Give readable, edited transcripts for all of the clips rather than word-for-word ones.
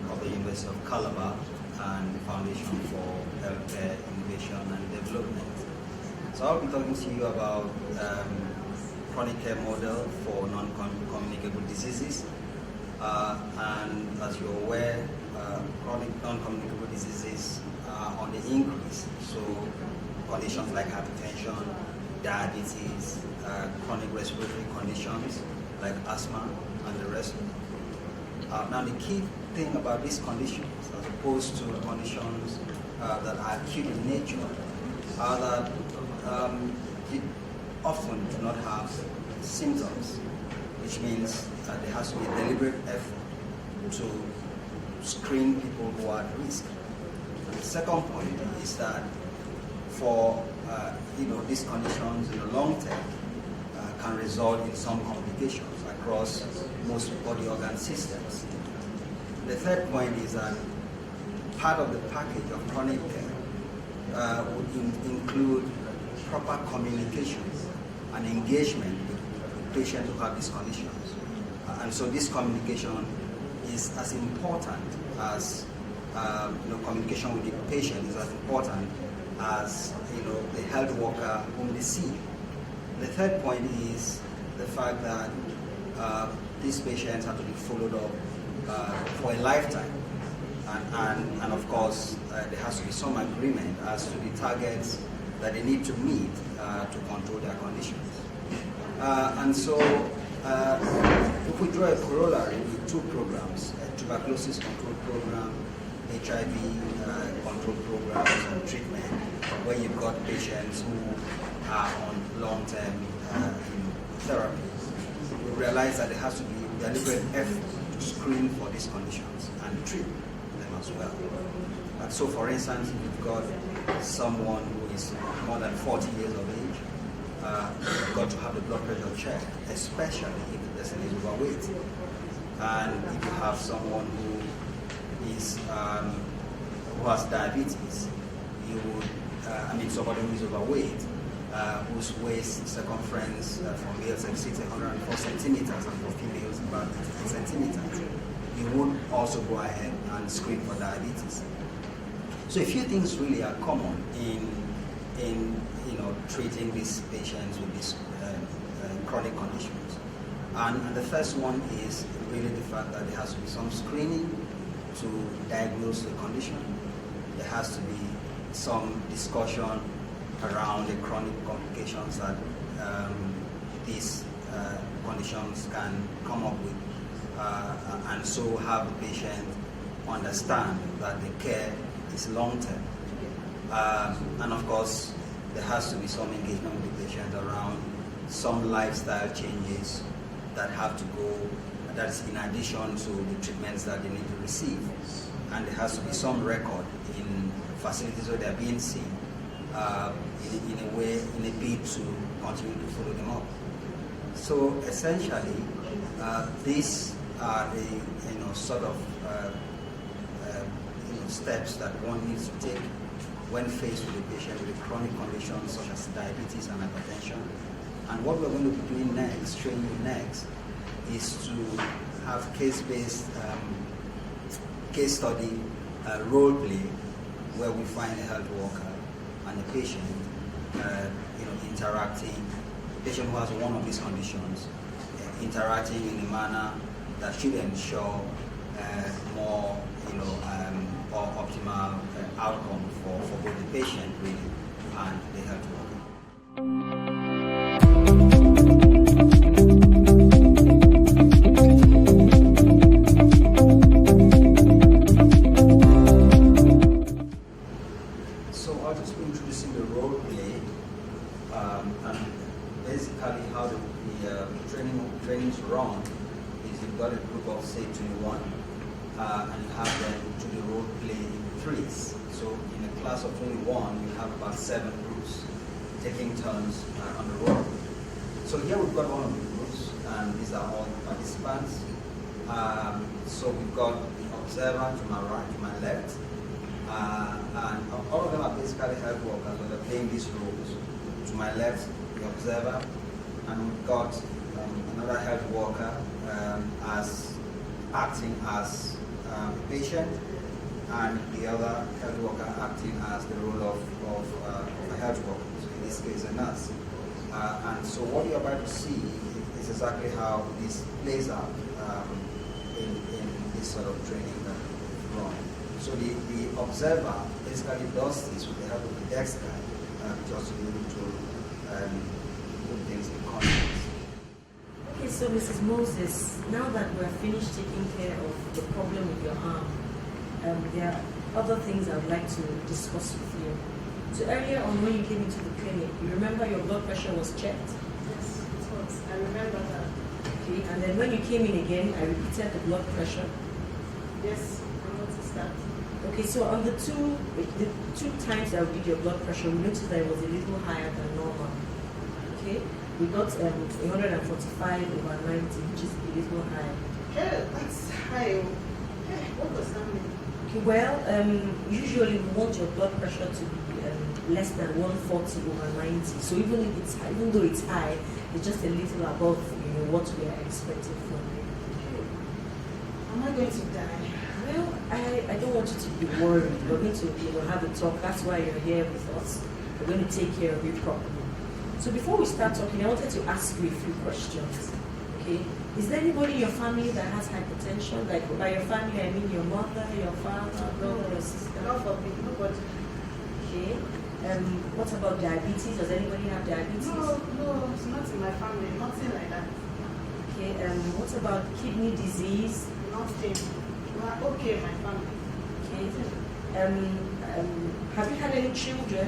of the University of Calabar and the Foundation for Healthcare Innovation and Development. So I'll be talking to you about chronic care model for non-communicable diseases. And as you're aware, chronic non-communicable diseases are on the increase. So conditions like hypertension, diabetes, chronic respiratory conditions like asthma and the rest. Now the key thing about these conditions, as opposed to conditions that are acute in nature, are that they often do not have symptoms, which means that there has to be a deliberate effort to screen people who are at risk. And the second point is that for these conditions in the long term can result in some complications across most body organ systems. The third point is that part of the package of chronic care would include proper communication and engagement with patients who have these conditions. And so this communication is as important as communication with the patient is as important as the health worker whom they see. The third point is the fact that these patients have to be followed up for a lifetime, and of course there has to be some agreement as to the targets that they need to meet to control their conditions. And so if we draw a corollary with two programs, a tuberculosis control program, HIV control programs and treatment, where you've got patients who are on long-term therapy, we realize that there has to be deliberate effort to screen for these conditions and treat them as well. And so, for instance, if you've got someone who is more than 40 years of age, you've got to have the blood pressure checked, especially if the person is overweight. And if you have someone who has diabetes, you would, somebody who is overweight, whose waist circumference for males exceeds 104 centimeters and for females about 50 centimeters, you would also go ahead and screen for diabetes. So a few things really are common in treating these patients with these chronic conditions. And the first one is really the fact that there has to be some screening to diagnose the condition. There has to be some discussion around the chronic complications that these conditions can come up with, and so have the patient understand that the care is long-term. And of course, there has to be some engagement with the patient around some lifestyle changes that have to go, that's in addition to the treatments that they need to receive. And there has to be some record in facilities where they're being seen in a way, in a bid to continue to follow them up. So essentially, these are the sort of steps that one needs to take when faced with a patient with a chronic condition such as diabetes and hypertension. And what we're going to be doing next, training you next, is to have case-based case study role play where we find a health worker and a patient interacting, a patient who has one of these conditions, interacting in a manner that should ensure more or optimal outcome for both the patient really and the health worker. How the trainings run is you've got a group of say 21 and you have them to the role play in threes. So in a class of 21 you have about 7 groups taking turns on the role. So here we've got one of the groups and these are all participants. So we've got the observer to my right, to my left, and all of them are basically health workers, but they're playing these roles. To my left, the observer, and we've got another health worker as acting as patient, and the other health worker acting as the role of a health worker, so in this case a nurse. And so what you're about to see is exactly how this plays out in this sort of training that we run. So the observer basically does this with the help of the desk guy, just to be able to put things in context. Okay, so Mrs. Moses, now that we're finished taking care of the problem with your arm, there are other things I would like to discuss with you. So earlier on when you came into the clinic, you remember your blood pressure was checked? Yes, it was. I remember that. Okay, and then when you came in again, I repeated the blood pressure. Yes, I noticed that. Okay, so on the two times that we did your blood pressure, we noticed that it was a little higher than normal. Okay, we got 145/90, which is a little high. Hey, that's high. Hey, what does that mean? Okay, well, usually we want your blood pressure to be less than 140/90. So even if it's high, even though it's high, it's just a little above, what we are expecting from you. Am I going to die? Well, I don't want you to be worried. We're going to have a talk. That's why you're here with us. We're going to take care of you properly. So before we start talking, I wanted to ask you a few questions. Okay? Is there anybody in your family that has hypertension? Like by your family, I mean your mother, your father, brother, your sister? Not for me, nobody. Okay. What about diabetes? Does anybody have diabetes? No, it's not in my family. Nothing like that. Okay. What about kidney disease? Nothing. We are okay, my family. Okay. Have you had any children?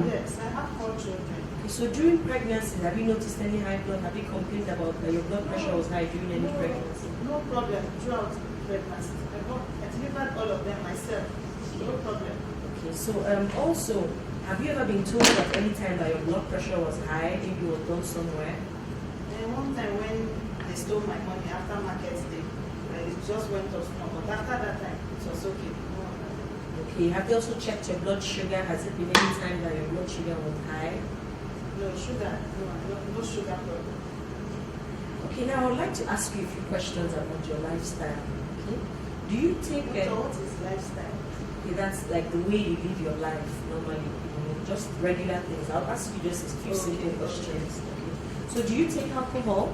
Yes, I have 4 children. Okay, so during pregnancy, have you noticed any high blood? Have you complained about that your blood pressure was high during any pregnancy? No problem throughout pregnancy. I delivered all of them myself. No problem. Okay, so also, have you ever been told at any time that your blood pressure was high, maybe you were done somewhere? And one time when they stole my money after market day, it just went off small. But after that time, it was okay. Okay, have you also checked your blood sugar? Has it been any time that your blood sugar was high? No sugar, no sugar problem. Okay, now I would like to ask you a few questions about your lifestyle. Okay, do you take What is lifestyle? Okay, that's like the way you live your life normally, just regular things. I'll ask you just a few simple questions. Okay. So do you take alcohol?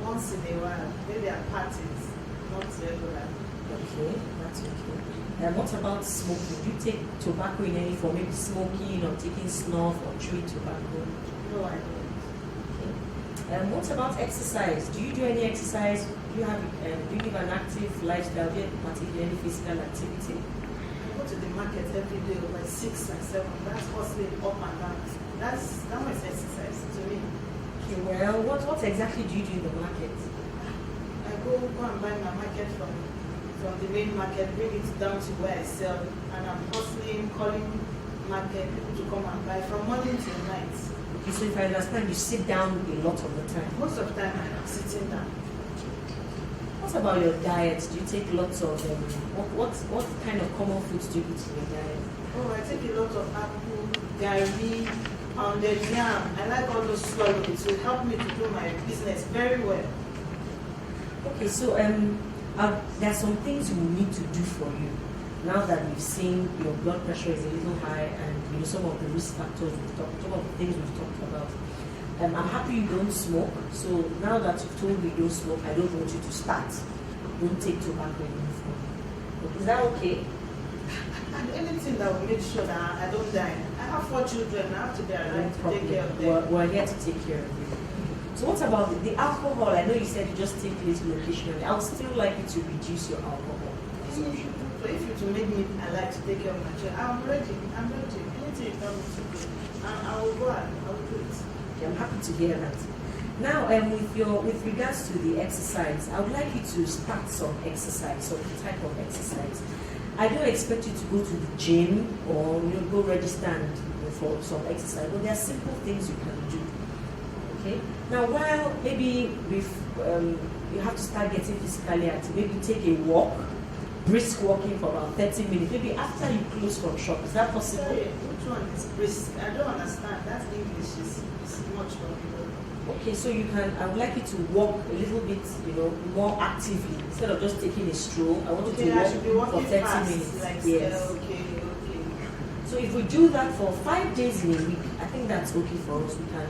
Once in a while, maybe at parties, not regular. Okay, that's okay. And what about smoking? Do you take tobacco in any form, maybe smoking or taking snuff or chewing tobacco? No, I don't. Okay. And what about exercise? Do you do any exercise? Do you live an active lifestyle? Do you particularly any physical activity? I go to the market every day by 6 and 7. That's hustling up and down. That was exercise to me. Okay, well, what exactly do you do in the market? I go and buy my market from the main market, bring it down to where I sell, and I'm hustling, calling market people to come and buy from morning till night. Okay, so if I understand, you sit down a lot of the time. Most of the time I'm sitting down. What about your diet? Do you take lots of what kind of common foods do you eat in your diet? Oh, I take a lot of apple, gari, pounded yam. I like all those swallows. It will help me to do my business very well. Okay, so there are some things we need to do for you. Now that we've seen your blood pressure is a little high and some of the risk factors some of the things we've talked about. I'm happy you don't smoke. So now that you've told me you don't smoke, I don't want you to start. Don't take tobacco anymore. Is that okay? And anything that will make sure that I don't die. I have 4 children. I have to be alive to take care of them. We're here to take care of you. So what about the alcohol? I know you said you just take little occasionally. I would still like you to reduce your alcohol. So if you to make me alive to take care of my children, I'm ready. Anything you tell me to do, I will go and I will do it. Okay, I'm happy to hear that. Now, with regards to the exercise, I would like you to start some exercise, some type of exercise. I don't expect you to go to the gym or go register for some exercise, but there are simple things you can do. Okay. Now, while maybe you have to start getting physically active, maybe take a walk, brisk walking for about 30 minutes. Maybe after you close from shop, is that possible? Sorry, which one is brisk? I don't understand. That English is much for me. Okay, so you can, I would like you to walk a little bit, more actively. Instead of just taking a stroll, I want you Okay, I should be to walk for walking 30 fast, minutes. like, Yes. okay. So if we do that for 5 days in a week, I think that's okay for us. We can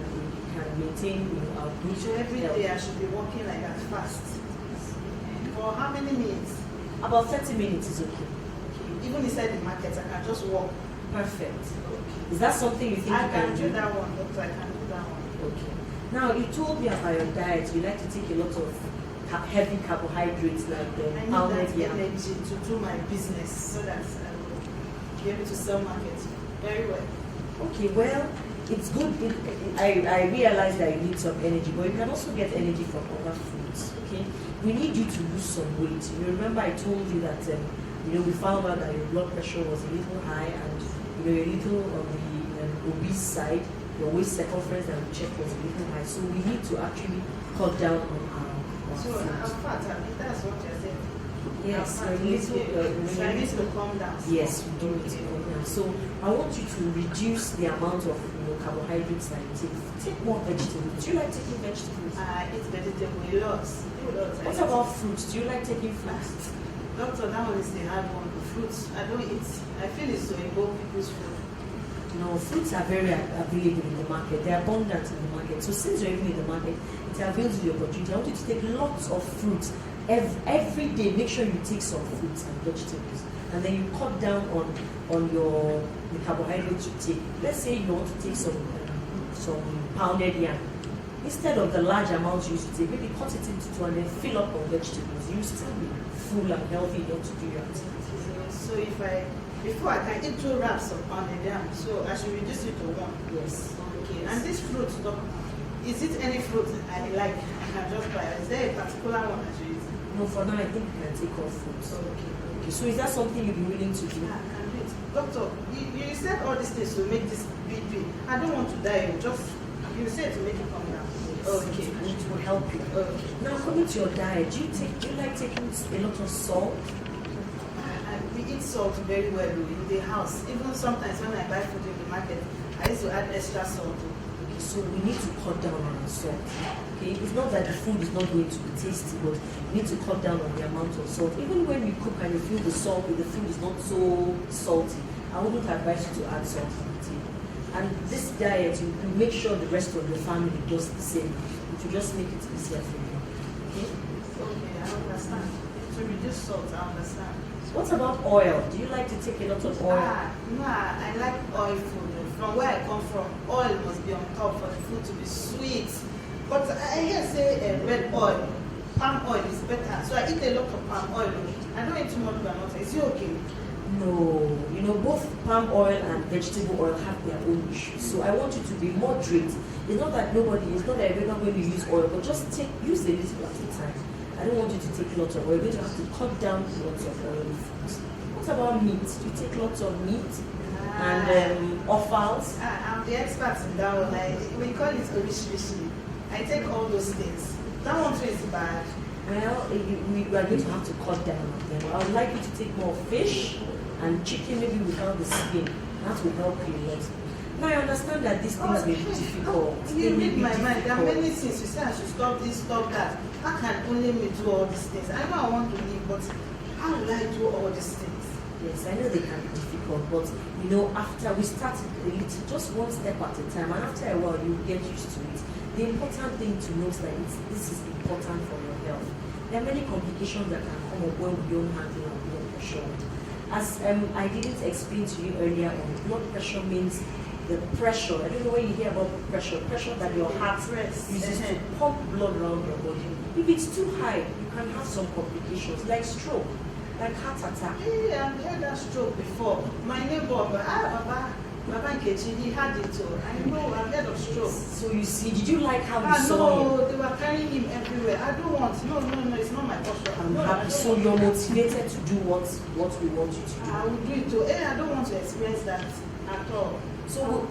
maintain our good So every health. day I should be walking like that fast. For how many minutes? About 30 minutes is okay. Okay. Even inside the market, I can just walk. Perfect. Okay. Is that something you think I you can can do that one, doctor. I can do that one. Okay. Now you told me about your diet. You like to take a lot of heavy carbohydrates like I need pounded that yam. energy to do my business so that I will be able to sell market very well. Okay, well, it's good. I realize that you need some energy, but you can also get energy from other foods. Okay, we need you to lose some weight. Remember, I told you that we found out that your blood pressure was a little high, and you're a little on the obese side. Your waist circumference that we checked was a little high, so we need to actually cut down on our So food. I'm fat. I mean, that's what you're saying. Yes, I'm a fat. little. So I need to calm down. Yes, we do need to calm down. So I want you to reduce the amount of carbohydrates that you take. Take more vegetables. Do you like taking vegetables? I eat vegetable a lot. What about fruits? Do you like taking fruits? Doctor, that one is the hard one. Fruits, I don't eat. I feel it's to involve people's food. No, fruits are very available in the market. They're abundant in the market. So since you're even in the market, it avails you the opportunity. I want you to take lots of fruits. Every day, make sure you take some fruits and vegetables. And then you cut down on the carbohydrates you take. Let's say you want to take some pounded yam. Instead of the large amount you used to take, maybe cut it into two and then fill up on vegetables. You still be full and healthy enough to do your activities. So before I can eat 2 wraps of pounded yam, so I should reduce it to 1. Yes. Okay. And this fruit, is it any fruit I like? I can just buy. Is there a particular one I should use? No, for now I think you can take off fruits. Okay. So is that something you'd be willing to do? Yeah, I can do it. Doctor, you said all these things to make this BP. I don't want to die. You said to make it come down. Okay. It will help you. Okay. Now coming to your diet, do you like taking a lot of salt? We eat salt very well in the house. Even sometimes when I buy food in the market, I used to add extra salt. Okay, so we need to cut down on the salt. Okay, it's not that the food is not going to be tasty, but we need to cut down on the amount of salt. Even when we cook and you feel the salt, the food is not so salty, I wouldn't advise you to add salt on the table. And this diet, you make sure the rest of the family does the same. It will just make it easier for you. Okay? Okay, I understand. To reduce salt, I understand. What about oil? Do you like to take a lot of oil? No, I like oil food. From where I come from, oil must be on top for the food to be sweet. But I hear say red oil, palm oil is better. So I eat a lot of palm oil. I don't eat too much granola. Is it okay? No, both palm oil and vegetable oil have their own issues. So I want you to be moderate. It's not that everyone going to use oil, but just use a little at a time. I don't want you to take lots of oil. You're going to have to cut down lots of oily foods. What about meat? Do you take lots of meat and offals? I'm the expert in that one. We call it orishirishi. I take all those things. That one too is bad. Well, we are going to have to cut down on them. I would like you to take more fish and chicken, maybe without the skin. That will help you a lot. Now I understand that these things may be difficult. You read my mind. There are many things. You say I should stop this, stop that. How can only me do all these things? I know I want to live, but how will I do all these things? Yes, I know they can be difficult, but after we start a little, just one step at a time, and after a while, you get used to it. The important thing to know is that this is important for your health. There are many complications that can come up when we don't handle our blood pressure. As I didn't explain to you earlier on, blood pressure means the pressure. I don't know when you hear about pressure that your heart uses to pump blood around your body. If it's too high, you can have some complications like stroke, like heart attack. Yeah, I've heard that stroke before. My neighbor, Baba Nkechi, he had it too. I know, I've heard of stroke. So you see, did you like how you saw him? No, they were carrying him everywhere. I don't want. No, it's not my posture. I'm happy. So you're motivated to do what we want you to do. I will do it too. I don't want to experience that at all. So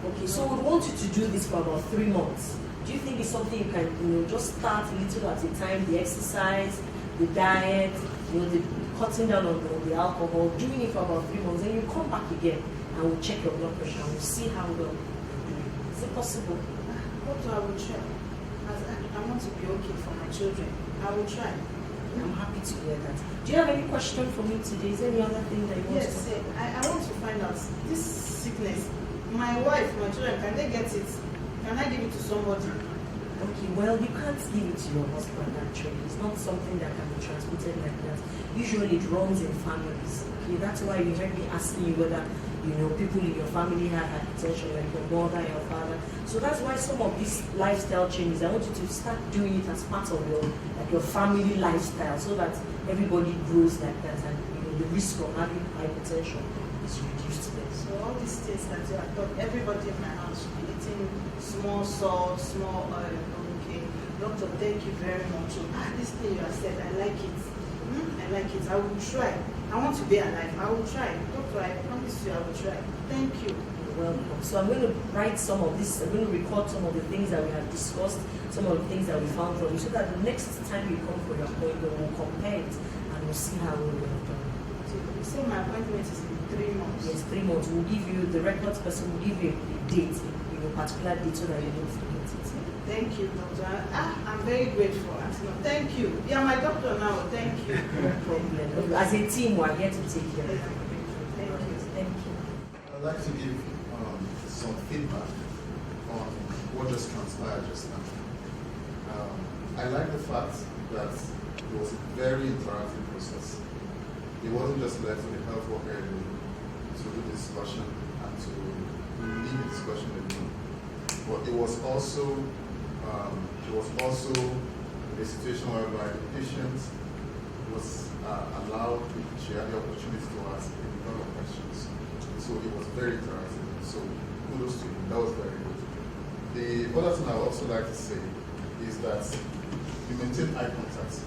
we want you to do this for about 3 months. Do you think it's something you can, just start little at a time, the exercise, the diet, the cutting down on the alcohol, doing it for about 3 months, then you come back again and we'll check your blood pressure and we'll see how well you're doing. Is it possible? What I will try. I want to be okay for my children. I will try. I'm happy to hear that. Do you have any question for me today? Is there any other thing that you want Yes, to I want to find out this sickness. My wife, my children, can they get it? Can I give it to somebody? Okay, well, you can't give it to your husband actually. It's not something that can be transmitted like that. Usually it runs in families. Okay, that's why you heard me asking you whether people in your family have hypertension, like your mother, your father. So that's why some of these lifestyle changes, I want you to start doing it as part of your family lifestyle, so that everybody grows like that, and the risk of having hypertension is reduced there. So all these things that you have taught, everybody in my house should be eating small salt, small oil. Okay, doctor, thank you very much. This thing you have said, I like it. I like it. I will try. I want to be alive. I will try. Doctor, I promise you I will try. Thank you. You're welcome. So I'm going to write some of this, I'm going to record some of the things that we have discussed, some of the things that we found from you, so that the next time you come for your appointment, we'll compare it and we'll see how we will have done. You say my appointment is in 3 months. Yes, 3 months. We'll give you, the records person will give you a date, a particular date, so that you don't forget it. Thank you, doctor. I'm very grateful. Thank you. You're my doctor now. Thank you. No problem. As a team, we're here to take care of you. Thank you. Thank you. I'd like to give some feedback on what just transpired just now. I like the fact that it was a very interactive process. It wasn't just left to the health worker to do the discussion and to lead the discussion alone, but it was also a situation whereby the patient was allowed, she had the opportunity to ask a lot of questions. So it was very interactive. So kudos to you. That was very good. The other thing I would also like to say is that you maintained eye contact.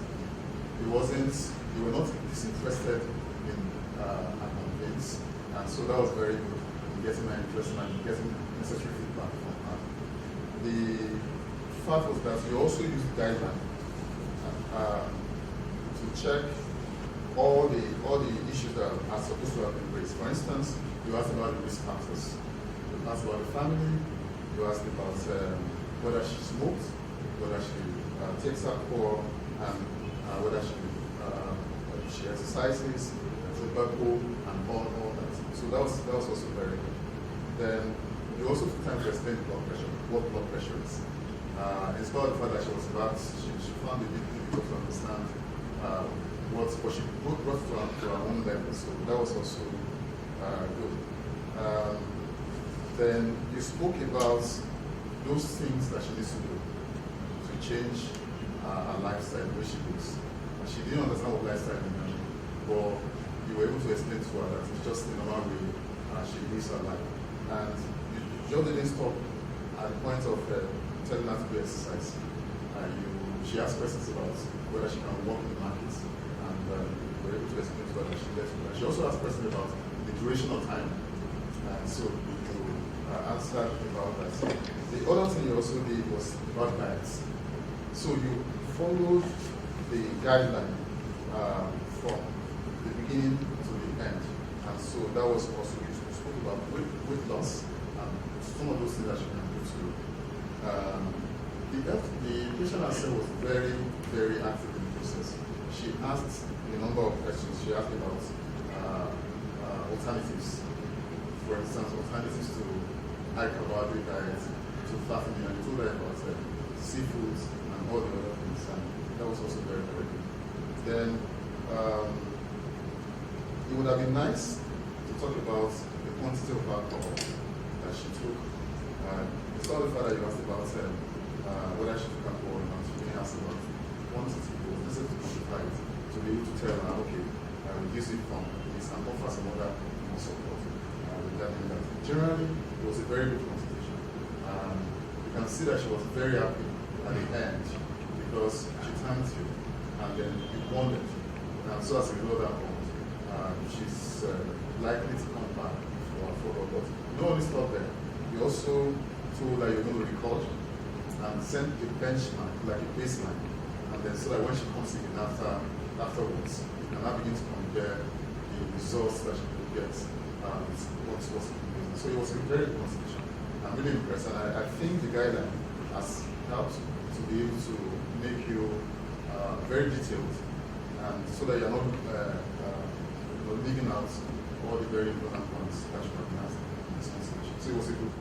You were not disinterested in complaints, and so that was very good in getting her interest and getting necessary feedback from her. The fact was that you also used guideline to check all the issues that are supposed to have been raised. For instance, you asked about the risk factors. You asked about the family. You asked about whether she smokes, whether she takes alcohol, and whether she exercises, tobacco, and all that. So that was also very good. Then you also took time to explain what blood pressure is. In spite of the fact that she found it difficult to understand what she brought to her own level. So that was also good. Then you spoke about those things that she needs to do to change her lifestyle, the way she looks. She didn't understand what lifestyle meant, but you were able to explain to her that it's just the normal way she lives her life. And you just didn't stop at the point of telling her to do exercise. She asked questions about whether she can walk in the market, and you were able to explain to her that she left. She also asked questions about the duration of time, and so you answered about that. The other thing you also did was about diets. So you followed the guideline from the beginning to the end, and so that was also useful. You spoke about weight loss and some of those things that you can do too. The patient herself was very, very active in the process. She asked a number of questions. She asked about alternatives. For instance, alternatives to high carbohydrate diet, to fattening, and you told her about seafoods and all the other things. And that was also very, very good. Then it would have been nice to talk about the quantity of alcohol that she took. It's not the fact that you asked about whether she took alcohol or not. You didn't ask about quantity. It was necessary to quantify it to be able to tell her, okay, reduce it from this and offer some other more support regarding that. Generally, it was a very good consultation. You can see that she was very happy at the end because she thanked you and then you bonded. And so as a result of that bond, she's likely to come back for a follow-up. But not only stop there, you also told her you're going to record and send a benchmark, like a baseline, and then so that when she comes in afterwards, you can now begin to compare the results that she will get with what's in. So it was a very good consultation. I'm really impressed, and I think the guideline has helped to to be able to make you very detailed, and so that you're not leaving out all the very important points that you have been asked in this conversation. So it was a good